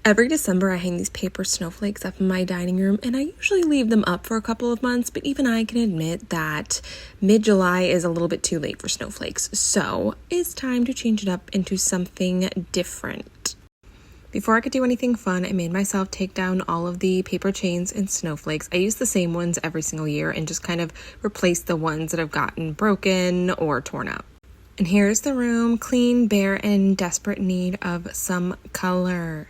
Every December, I hang these paper snowflakes up in my dining room, and I usually leave them up for a couple of months, but even I can admit that mid-July is a little bit too late for snowflakes, so it's time to change it up into something different. Before I could do anything fun, I made myself take down all of the paper chains and snowflakes. I use the same ones every single year and just kind of replace the ones that have gotten broken or torn up. And here's the room, clean, bare, and in desperate need of some color.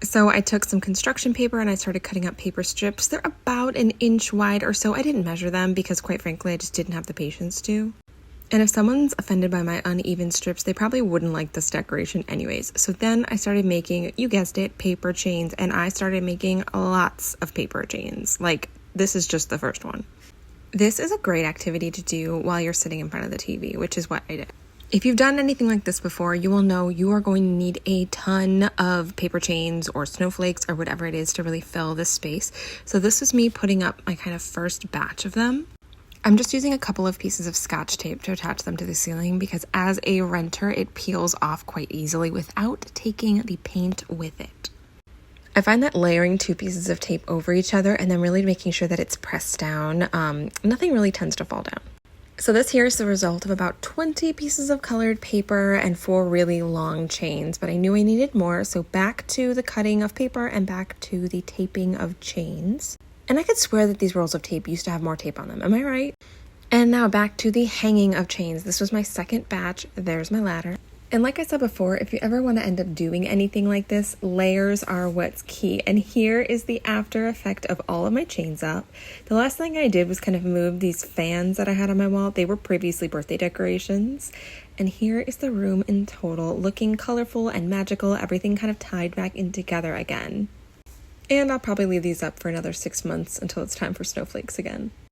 So I took some construction paper and I started cutting up paper strips. They're about an inch wide or so. I didn't measure them because, quite frankly, I just didn't have the patience to. And if someone's offended by my uneven strips, they probably wouldn't like this decoration anyways. So then I started making, you guessed it, paper chains, and I started making lots of paper chains. Like, this is just the first one. This is a great activity to do while you're sitting in front of the TV, which is what I did. If you've done anything like this before, you will know you are going to need a ton of paper chains or snowflakes or whatever it is to really fill this space. So this was me putting up my kind of first batch of them. I'm just using a couple of pieces of Scotch tape to attach them to the ceiling because as a renter, it peels off quite easily without taking the paint with it. I find that layering two pieces of tape over each other and then really making sure that it's pressed down, nothing really tends to fall down. So this here is the result of about 20 pieces of colored paper and 4 really long chains, but I knew I needed more, so back to the cutting of paper and back to the taping of chains. And I could swear that these rolls of tape used to have more tape on them, am I right? And now back to the hanging of chains. This was my second batch. There's my ladder. And like I said before, if you ever want to end up doing anything like this, layers are what's key. And here is the after effect of all of my chains up. The last thing I did was kind of move these fans that I had on my wall. They were previously birthday decorations. And here is the room in total, looking colorful and magical, everything kind of tied back in together again. And I'll probably leave these up for another 6 months until it's time for snowflakes again.